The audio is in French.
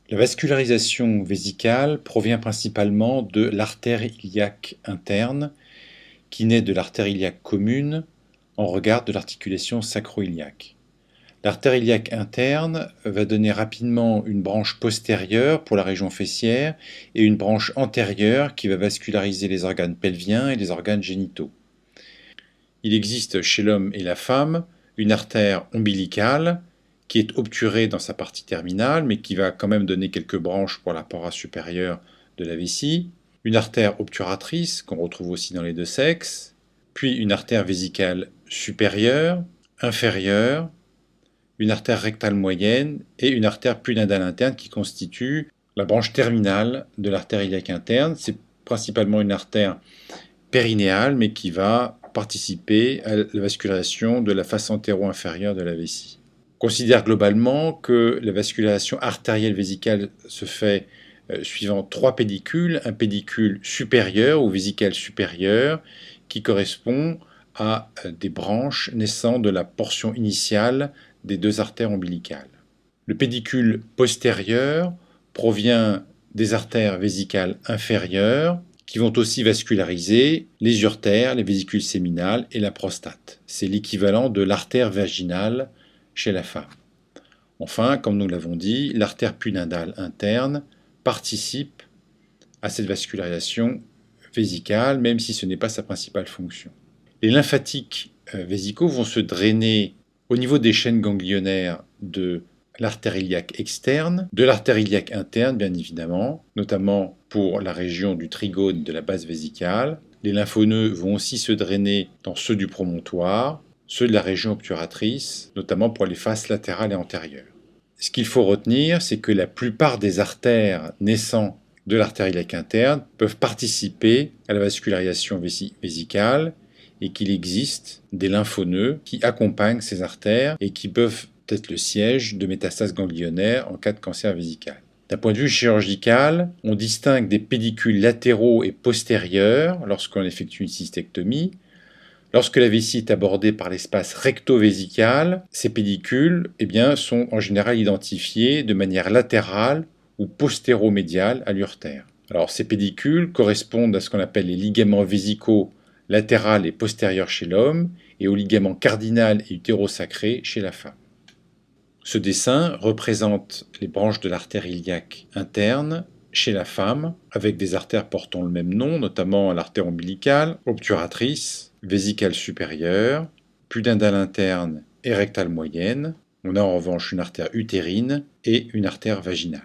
La vascularisation vésicale provient principalement de l'artère iliaque interne, qui naît de l'artère iliaque commune en regard de l'articulation sacro-iliaque. L'artère iliaque interne va donner rapidement une branche postérieure pour la région fessière et une branche antérieure qui va vasculariser les organes pelviens et les organes génitaux. Il existe chez l'homme et la femme une artère ombilicale qui est obturée dans sa partie terminale, mais qui va quand même donner quelques branches pour la paroi supérieure de la vessie, une artère obturatrice qu'on retrouve aussi dans les deux sexes, puis une artère vésicale supérieure, inférieure, une artère rectale moyenne et une artère pudendale interne qui constitue la branche terminale de l'artère iliaque interne. C'est principalement une artère périnéale, mais qui va participer à la vascularisation de la face antéro-inférieure de la vessie. On considère globalement que la vascularisation artérielle vésicale se fait suivant trois pédicules. Un pédicule supérieur ou vésicale supérieure qui correspond à des branches naissant de la portion initiale des deux artères ombilicales. Le pédicule postérieur provient des artères vésicales inférieures qui vont aussi vasculariser les uretères, les vésicules séminales et la prostate. C'est l'équivalent de l'artère vaginale chez la femme. Enfin, comme nous l'avons dit, l'artère pudendale interne participe à cette vascularisation vésicale, même si ce n'est pas sa principale fonction. Les lymphatiques vésicaux vont se drainer au niveau des chaînes ganglionnaires de l'artère iliaque externe, de l'artère iliaque interne bien évidemment, notamment pour la région du trigone de la base vésicale. Les lymphonoeux vont aussi se drainer dans ceux du promontoire, ceux de la région obturatrice, notamment pour les faces latérales et antérieures. Ce qu'il faut retenir, c'est que la plupart des artères naissant de l'artère iliaque interne peuvent participer à la vascularisation vésicale et qu'il existe des lymphonoeux qui accompagnent ces artères et qui peuvent être le siège de métastases ganglionnaires en cas de cancer vésical. D'un point de vue chirurgical, on distingue des pédicules latéraux et postérieurs lorsqu'on effectue une cystectomie. Lorsque la vessie est abordée par l'espace recto-vésical, ces pédicules sont en général identifiés de manière latérale ou postéro-médiale à l'uretère. Alors ces pédicules correspondent à ce qu'on appelle les ligaments vésicaux latéral et postérieur chez l'homme et aux ligaments cardinal et utérosacré chez la femme. Ce dessin représente les branches de l'artère iliaque interne chez la femme, avec des artères portant le même nom, notamment l'artère ombilicale, obturatrice, vésicale supérieure, pudendale interne et rectale moyenne. On a en revanche une artère utérine et une artère vaginale.